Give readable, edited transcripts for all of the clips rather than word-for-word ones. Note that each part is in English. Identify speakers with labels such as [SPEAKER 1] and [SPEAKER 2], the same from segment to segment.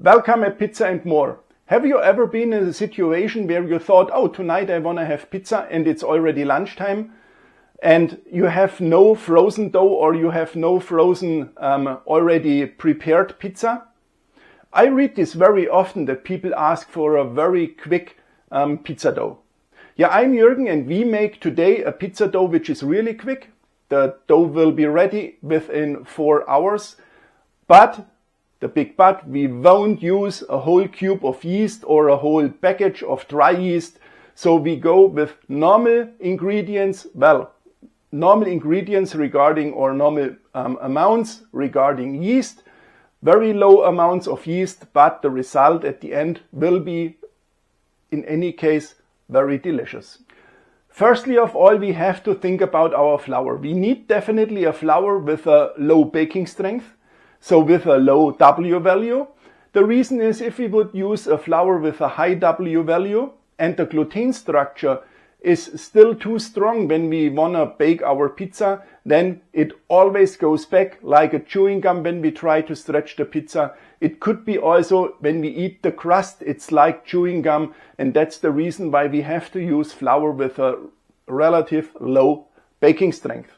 [SPEAKER 1] Welcome at Pizza and More. Have you ever been in a situation where you thought, oh, tonight I want to have pizza and it's already lunchtime and you have no frozen dough or you have no frozen already prepared pizza? I read this very often that people ask for a very quick pizza dough. Yeah, I'm Jürgen and we make today a pizza dough which is really quick. The dough will be ready within 4 hours, but the big but, we won't use a whole cube of yeast or a whole package of dry yeast. So we go with normal ingredients, regarding or normal amounts regarding yeast, very low amounts of yeast, but the result at the end will be, in any case, very delicious. Firstly of all, we have to think about our flour. We need definitely a flour with a low baking strength. So with a low W value. The reason is if we would use a flour with a high W value and the gluten structure is still too strong when we want to bake our pizza, then it always goes back like a chewing gum when we try to stretch the pizza. It could be also when we eat the crust, it's like chewing gum, and that's the reason why we have to use flour with a relative low baking strength.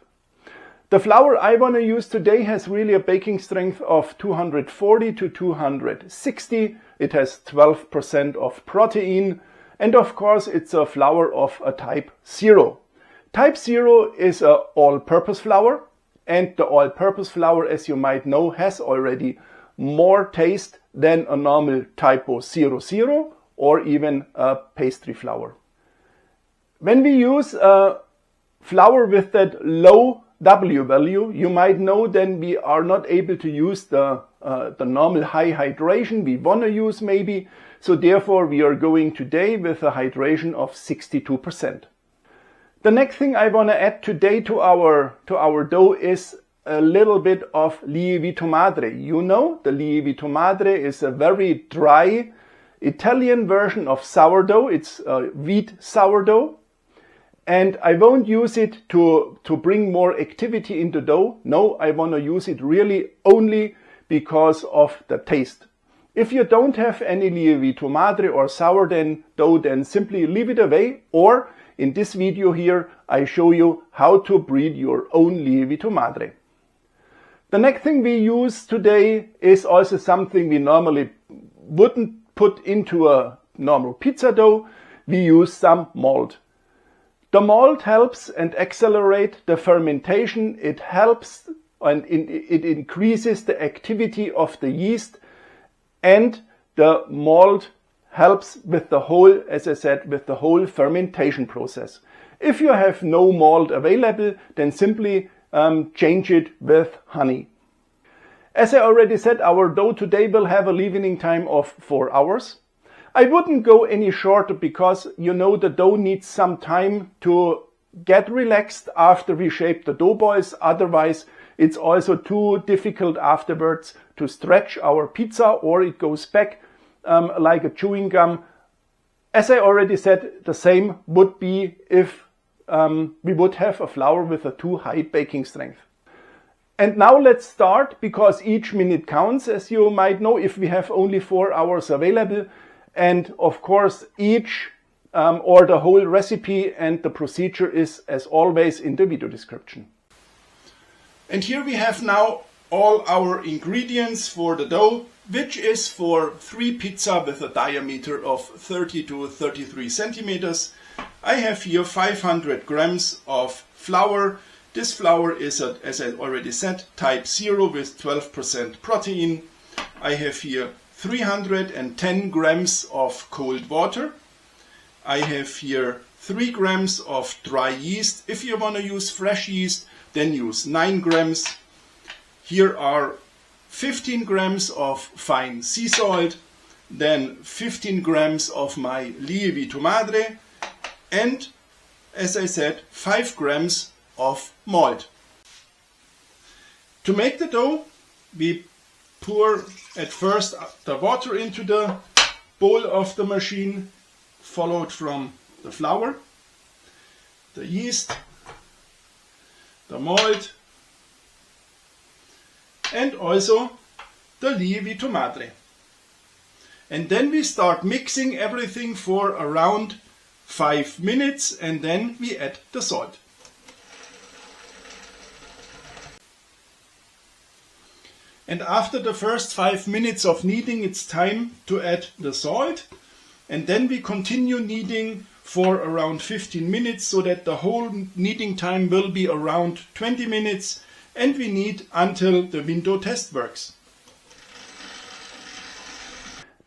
[SPEAKER 1] The flour I want to use today has really a baking strength of 240 to 260. It has 12% of protein. And of course, it's a flour of a type 0. Type 0 is an all-purpose flour. And the all-purpose flour, as you might know, has already more taste than a normal typo 00 or even a pastry flour. When we use a flour with that low W value, you might know then we are not able to use the normal high hydration we want to use maybe. So therefore we are going today with a hydration of 62%. The next thing I want to add today to our dough is a little bit of Lievito Madre. You know, the Lievito Madre is a very dry Italian version of sourdough. It's a wheat sourdough. And I won't use it to bring more activity into dough. No, I want to use it really only because of the taste. If you don't have any Lievito Madre or sourdough, then simply leave it away. Or in this video here, I show you how to breed your own Lievito Madre. The next thing we use today is also something we normally wouldn't put into a normal pizza dough. We use some malt. The malt helps and accelerates the fermentation. It helps and it increases the activity of the yeast, and the malt helps with the whole, as I said, with the whole fermentation process. If you have no malt available, then simply change it with honey. As I already said, our dough today will have a leavening time of 4 hours. I wouldn't go any shorter because, you know, the dough needs some time to get relaxed after we shape the dough balls. Otherwise, it's also too difficult afterwards to stretch our pizza or it goes back like a chewing gum. As I already said, the same would be if we would have a flour with a too high baking strength. And now let's start, because each minute counts, as you might know, if we have only 4 hours available. And of course, each or the whole recipe and the procedure is, as always, in the video description. And here we have now all our ingredients for the dough, which is for 3 pizza with a diameter of 30 to 33 centimeters. I have here 500 grams of flour. This flour is, as I already said, type 0 with 12% protein. I have here 310 grams of cold water. I have here 3 grams of dry yeast. If you want to use fresh yeast, then use 9 grams. Here are 15 grams of fine sea salt, then 15 grams of my Lievito Madre, and, as I said, 5 grams of malt. To make the dough, we pour at first the water into the bowl of the machine, followed from the flour, the yeast, the malt, and also the Lievito Madre. And then we start mixing everything for around 5 minutes, and then we add the salt. And after the first 5 minutes of kneading, it's time to add the salt. And then we continue kneading for around 15 minutes, so that the whole kneading time will be around 20 minutes. And we knead until the window test works.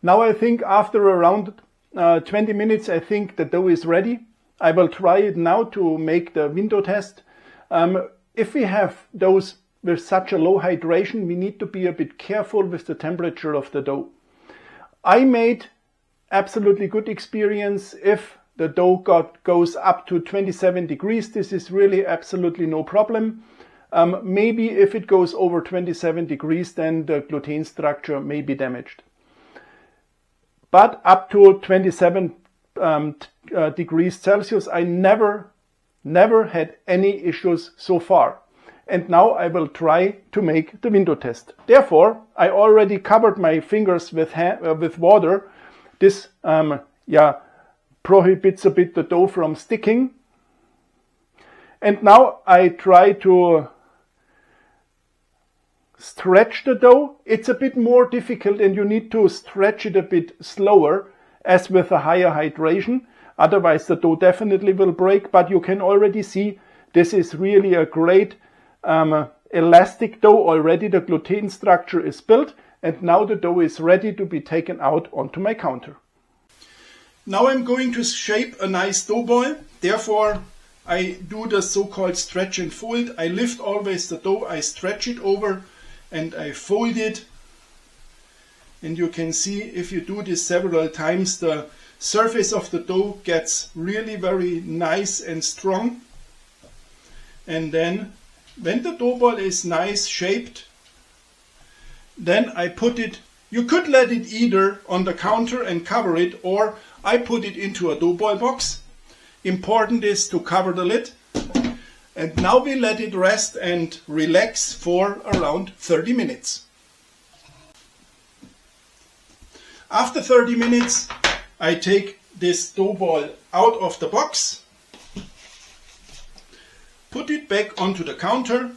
[SPEAKER 1] Now I think after around 20 minutes, I think the dough is ready. I will try it now to make the window test. If we have doughs with such a low hydration, we need to be a bit careful with the temperature of the dough. I made absolutely good experience. If the dough goes up to 27 degrees, this is really absolutely no problem. Maybe if it goes over 27 degrees, then the gluten structure may be damaged. But up to 27 degrees Celsius, I never had any issues so far. And now I will try to make the window test. Therefore, I already covered my fingers with water. This prohibits a bit the dough from sticking. And now I try to stretch the dough. It's a bit more difficult, and you need to stretch it a bit slower as with a higher hydration. Otherwise the dough definitely will break, but you can already see this is really a great elastic dough already. The gluten structure is built, and now the dough is ready to be taken out onto my counter. Now I'm going to shape a nice dough ball. Therefore I do the so-called stretch and fold. I lift always the dough, I stretch it over, and I fold it. And you can see if you do this several times, the surface of the dough gets really very nice and strong. And then when the dough ball is nice shaped, then I put it, you could let it either on the counter and cover it, or I put it into a dough ball box. Important is to cover the lid. And now we let it rest and relax for around 30 minutes. After 30 minutes, I take this dough ball out of the box, put it back onto the counter,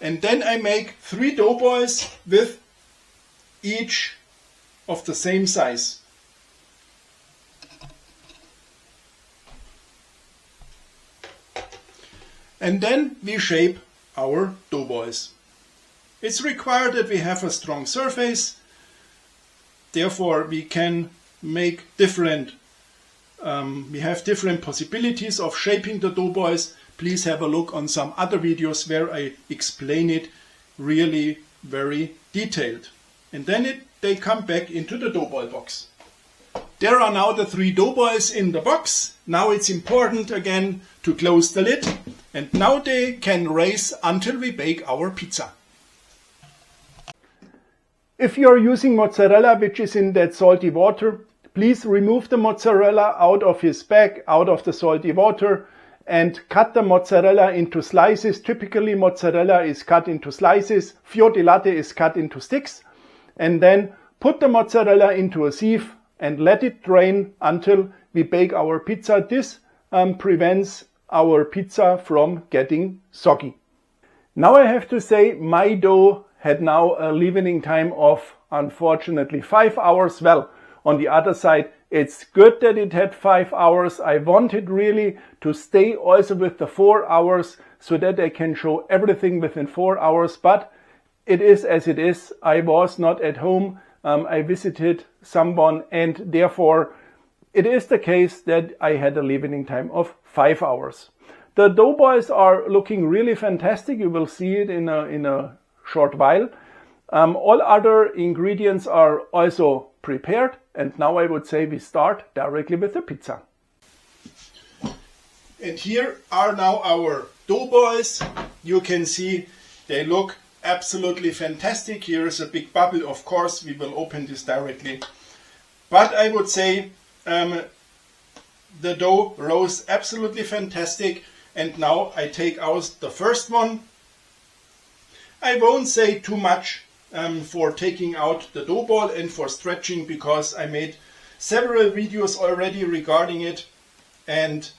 [SPEAKER 1] and then I make 3 dough balls with each of the same size. And then we shape our dough balls. It's required that we have a strong surface. Therefore we can make different, we have different possibilities of shaping the dough balls. Please have a look on some other videos where I explain it really very detailed. And then they come back into the dough ball box. There are now the 3 dough balls in the box. Now it's important again to close the lid, and now they can raise until we bake our pizza. If you are using mozzarella which is in that salty water, please remove the mozzarella out of his bag, out of the salty water, and cut the mozzarella into slices. Typically mozzarella is cut into slices, fior di latte is cut into sticks, and then put the mozzarella into a sieve and let it drain until we bake our pizza. This prevents our pizza from getting soggy. Now I have to say my dough had now a leavening time of unfortunately 5 hours. Well, on the other side, it's good that it had 5 hours. I wanted really to stay also with the 4 hours so that I can show everything within 4 hours, but it is as it is. I was not at home. I visited someone, and therefore it is the case that I had a leavening time of 5 hours. The dough balls are looking really fantastic. You will see it in a short while. All other ingredients are also prepared, and now I would say we start directly with the pizza. And here are now our dough balls. You can see they look absolutely fantastic. Here is a big bubble. Of course, we will open this directly. But I would say the dough rose absolutely fantastic. And now I take out the first one I won't say too much for taking out the dough ball and for stretching, because I made several videos already regarding it, and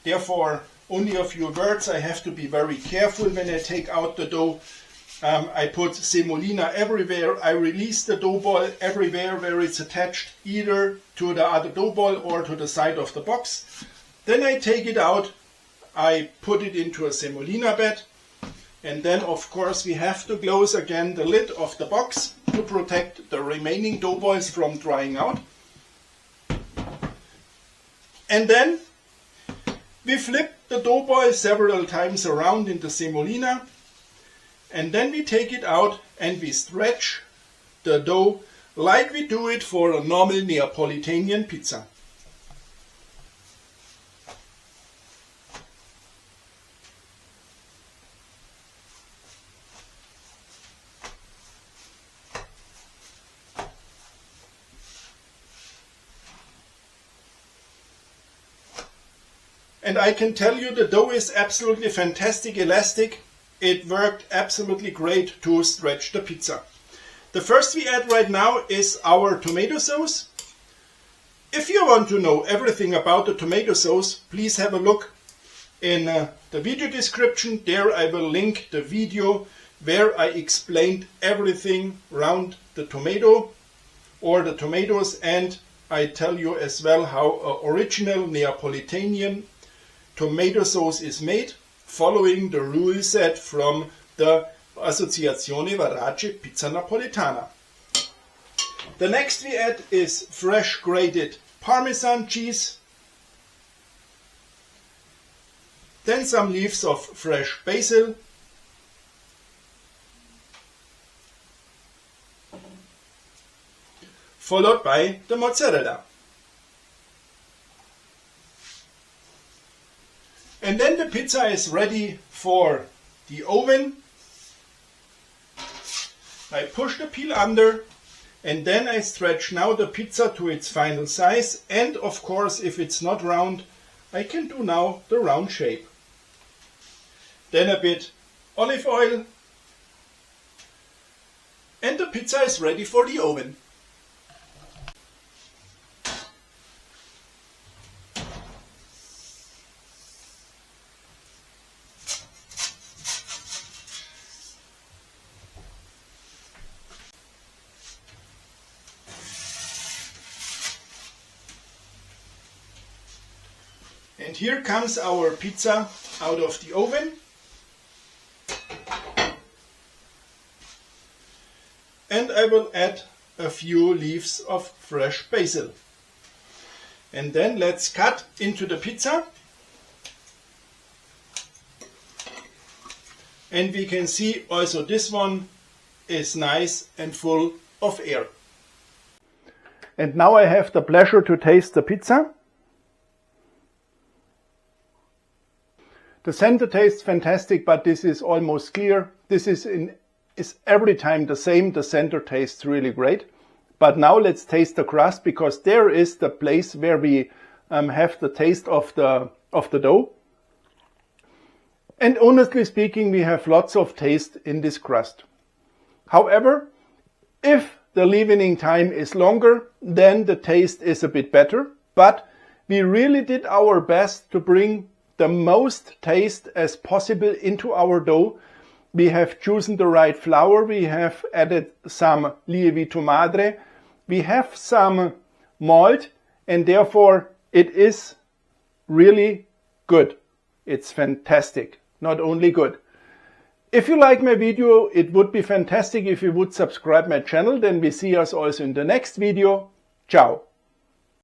[SPEAKER 1] therefore only a few words. I have to be very careful when I take out the dough. I put semolina everywhere. I release the dough ball everywhere where it's attached, either to the other dough ball or to the side of the box. Then I take it out, I put it into a semolina bed, and then of course we have to close again the lid of the box to protect the remaining dough balls from drying out. And then we flip the dough ball several times around in the semolina, and then we take it out and we stretch the dough like we do it for a normal Neapolitan pizza. And I can tell you the dough is absolutely fantastic, elastic. It worked absolutely great to stretch the pizza. The first we add right now is our tomato sauce. If you want to know everything about the tomato sauce, please have a look in the video description. There I will link the video where I explained everything around the tomato or the tomatoes, and I tell you as well how original Neapolitan tomato sauce is made, following the rule set from the Associazione Verace Pizza Napoletana. The next we add is fresh grated Parmesan cheese, then some leaves of fresh basil, followed by the mozzarella. And then the pizza is ready for the oven. I push the peel under, and then I stretch now the pizza to its final size, and of course if it's not round, I can do now the round shape. Then a bit olive oil, and the pizza is ready for the oven. And here comes our pizza out of the oven. And I will add a few leaves of fresh basil. And then let's cut into the pizza. And we can see also this one is nice and full of air. And now I have the pleasure to taste the pizza. The center tastes fantastic, but this is almost clear. This is every time the same. The center tastes really great. But now let's taste the crust, because there is the place where we have the taste of the dough. And honestly speaking, we have lots of taste in this crust. However, if the leavening time is longer, then the taste is a bit better. But we really did our best to bring the most taste as possible into our dough. We have chosen the right flour. We have added some Lievito Madre. We have some malt, and therefore it is really good. It's fantastic. Not only good. If you like my video, it would be fantastic if you would subscribe my channel. Then we see us also in the next video. Ciao.